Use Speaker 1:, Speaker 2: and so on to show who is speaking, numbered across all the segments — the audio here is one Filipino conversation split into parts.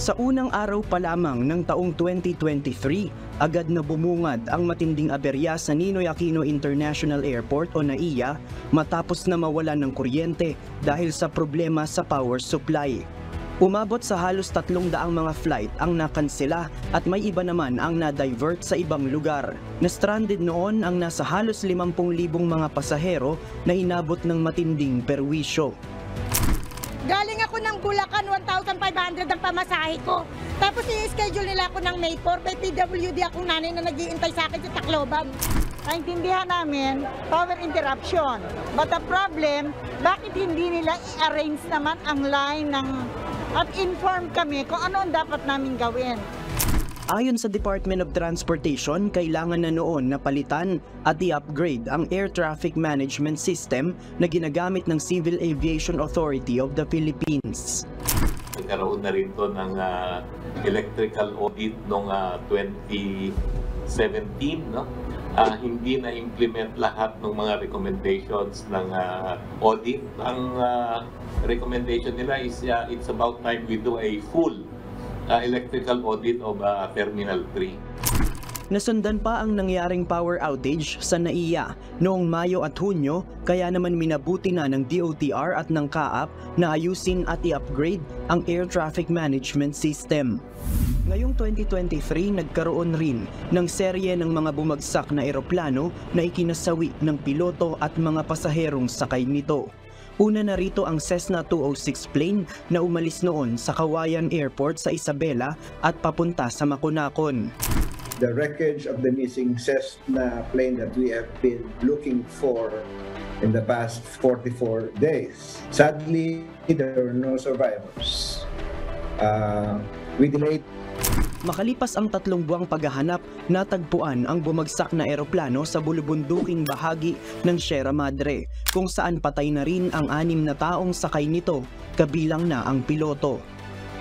Speaker 1: Sa unang araw pa lamang ng taong 2023, agad na bumungad ang matinding aberya sa Ninoy Aquino International Airport o NAIA matapos na mawalan ng kuryente dahil sa problema sa power supply. Umabot sa halos 300 mga flight ang nakansela at may iba naman ang na-divert sa ibang lugar. Na-stranded noon ang nasa halos 50,000 mga pasahero na inabot ng matinding perwisyo.
Speaker 2: Galing ako ng Bulacan, 1,500 ang pamasahe ko. Tapos i-schedule nila ako ng May 4, may PWD akong nanay na nag-iintay sa akin sa Tacloban.
Speaker 3: Naintindihan namin, power interruption. But the problem, bakit hindi nila i-arrange naman ang line at inform kami kung ano ang dapat namin gawin?
Speaker 1: Ayon sa Department of Transportation, kailangan na noon na palitan at i-upgrade ang Air Traffic Management System na ginagamit ng Civil Aviation Authority of the Philippines.
Speaker 4: Nagkaroon na rin to ng electrical audit noong 2017, no? Hindi na-implement lahat ng mga recommendations ng audit. Ang recommendation nila is it's about time we do a full electrical audit of Terminal 3.
Speaker 1: Nasundan pa ang nangyaring power outage sa NAIA noong Mayo at Hunyo, kaya naman minabuti na ng DOTR at ng CAAP na ayusin at i-upgrade ang Air Traffic Management System. Ngayong 2023, nagkaroon rin ng serye ng mga bumagsak na eroplano na ikinasawi ng piloto at mga pasaherong sakay nito. Una na rito ang Cessna 206 plane na umalis noon sa Kawayan Airport sa Isabela at papunta sa Makunakon.
Speaker 5: The wreckage of the missing Cessna plane that we have been looking for in the past 44 days. Sadly, there were no survivors. We delayed.
Speaker 1: Makalipas ang 3 buwang paghahanap, natagpuan ang bumagsak na eroplano sa bulubunduking bahagi ng Sierra Madre, kung saan patay na rin ang 6 na taong sakay nito, kabilang na ang piloto.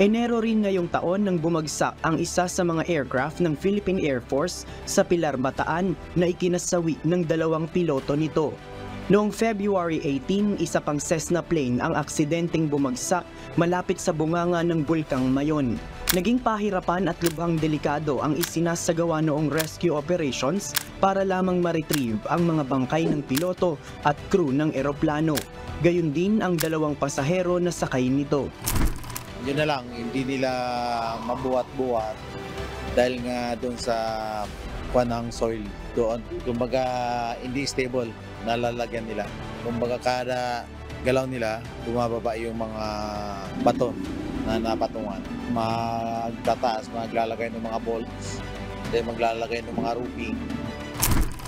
Speaker 1: Enero rin ngayong taon nang bumagsak ang isa sa mga aircraft ng Philippine Air Force sa Pilar, Bataan na ikinasawi ng 2 piloto nito. Noong February 18, isa pang Cessna plane ang aksidenteng bumagsak malapit sa bunganga ng Bulkang Mayon. Naging pahirapan at lubhang delikado ang isinasagawa noong rescue operations para lamang ma-retrieve ang mga bangkay ng piloto at crew ng eroplano. Gayon din ang 2 pasahero na sakay nito.
Speaker 6: Yun na lang, hindi nila mabuhat-buhat dahil nga doon sa panang soil doon. Kumbaga hindi stable, nalalagyan nila. Kumbaga kada galaw nila, bumababa yung mga bato na napatungan. Magtataas, maglalagay ng mga bolts, then maglalagay ng mga roofing.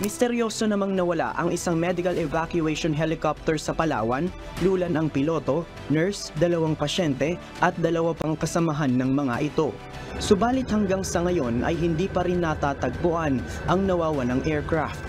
Speaker 1: Misteryoso namang nawala ang isang medical evacuation helicopter sa Palawan, lulan ang piloto, nurse, 2 pasyente at 2 pang kasamahan ng mga ito. Subalit hanggang sa ngayon ay hindi pa rin natatagpuan ang nawawalang aircraft.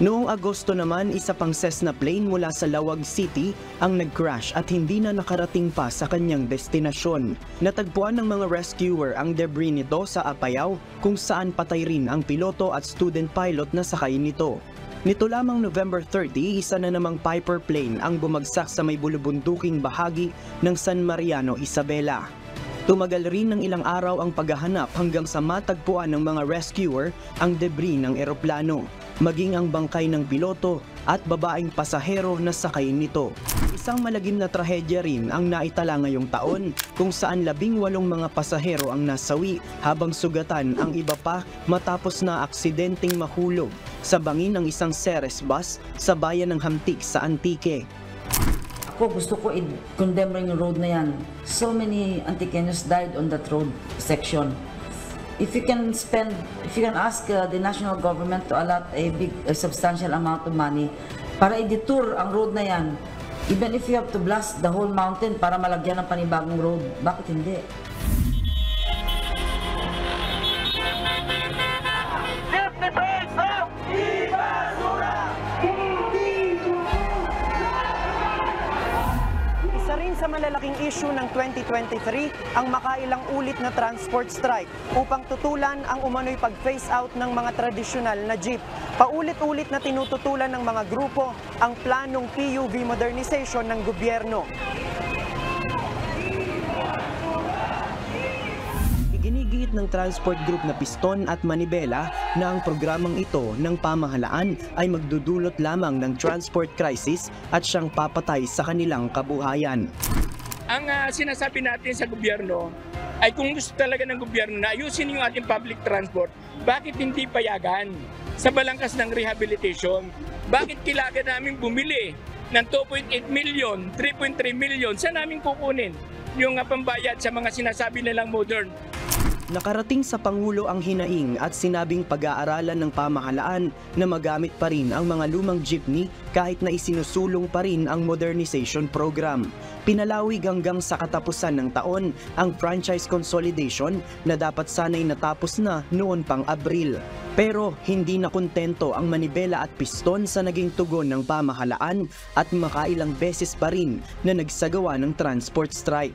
Speaker 1: Noong Agosto naman, isa pang Cessna plane mula sa Lawag City ang nag-crash at hindi na nakarating pa sa kanyang destinasyon. Natagpuan ng mga rescuer ang debris nito sa Apayao, kung saan patay rin ang piloto at student pilot na sakay nito. Nito lamang November 30, isa na namang Piper plane ang bumagsak sa may bulubunduking bahagi ng San Mariano, Isabela. Tumagal rin ng ilang araw ang paghahanap hanggang sa matagpuan ng mga rescuer ang debris ng eroplano, maging ang bangkay ng piloto at babaeng pasahero na sakay nito. Isang malagim na trahedya rin ang naitala ngayong taon, kung saan 18 mga pasahero ang nasawi habang sugatan ang iba pa matapos na aksidenteng mahulog sa bangin ng isang Ceres bus sa bayan ng Hamtik sa Antique.
Speaker 7: Ako gusto ko i-condemn rin yung road na yan. So many Antiqueños died on that road section. If you can ask the national government to allot a substantial amount of money para i-detour ang road na yan, even if you have to blast the whole mountain para malagyan ng panibagong road, bakit hindi?
Speaker 1: Sa malalaking issue ng 2023 ang makailang ulit na transport strike upang tutulan ang umano'y pag-phase out ng mga tradisyonal na jeep. Paulit-ulit na tinututulan ng mga grupo ang planong PUV modernization ng gobyerno. Iginiit ng transport group na Piston at Manibela na ang programang ito ng pamahalaan ay magdudulot lamang ng transport crisis at siyang papatay sa kanilang kabuhayan.
Speaker 8: Ang sinasabi natin sa gobyerno ay kung gusto talaga ng gobyerno na ayusin yung ating public transport, bakit hindi payagan sa balangkas ng rehabilitation? Bakit kailangan namin bumili ng 2.8 million, 3.3 million? Saan namin kukunin yung pambayad sa mga sinasabi nilang modern?
Speaker 1: Nakarating sa Pangulo ang hinaing at sinabing pag-aaralan ng pamahalaan na magamit pa rin ang mga lumang jeepney kahit na isinusulong pa rin ang modernization program. Pinalawig hanggang sa katapusan ng taon ang franchise consolidation na dapat sanay natapos na noon pang Abril. Pero hindi na kontento ang Manibela at Piston sa naging tugon ng pamahalaan at makailang beses pa rin na nagsagawa ng transport strike.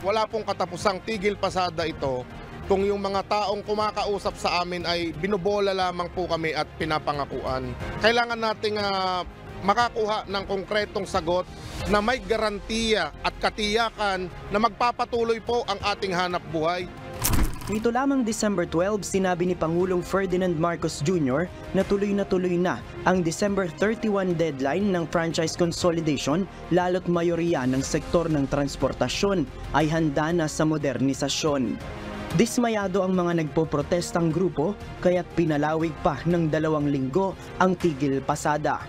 Speaker 9: Wala pong katapusang tigil pasada ito kung yung mga taong kumakausap sa amin ay binubola lamang po kami at pinapangakuan. Kailangan nating makakuha ng konkretong sagot na may garantiya at katiyakan na magpapatuloy po ang ating hanap buhay.
Speaker 1: Nito lamang December 12, sinabi ni Pangulong Ferdinand Marcos Jr. na tuloy na ang December 31 deadline ng franchise consolidation lalo't mayoriya ng sektor ng transportasyon ay handa na sa modernisasyon. Dismayado ang mga nagpoprotestang grupo kaya't pinalawig pa ng 2 linggo ang tigil pasada.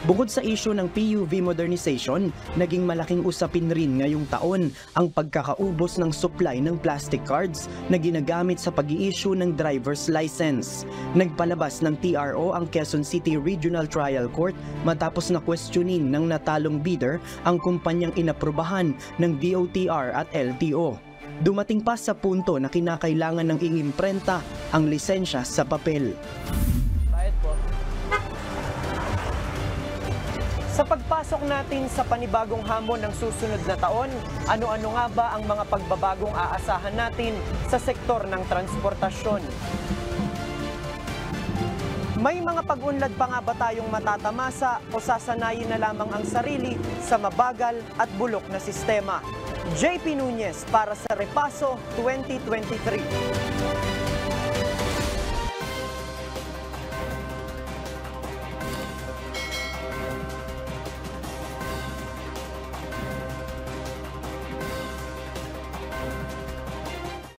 Speaker 1: Bukod sa isyu ng PUV modernization, naging malaking usapin rin ngayong taon ang pagkakaubos ng supply ng plastic cards na ginagamit sa pag-i-issue ng driver's license. Nagpalabas ng TRO ang Quezon City Regional Trial Court matapos na questionin ng natalong bidder ang kumpanyang inaprubahan ng DOTR at LTO. Dumating pa sa punto na kinakailangan ng iimprenta ang lisensya sa papel. Sa pagpasok natin sa panibagong hamon ng susunod na taon, ano-ano nga ba ang mga pagbabagong aasahan natin sa sektor ng transportasyon? May mga pag-unlad pa nga ba tayong matatamasa o sasanayin na lamang ang sarili sa mabagal at bulok na sistema? JP Nunez para sa Repaso 2023.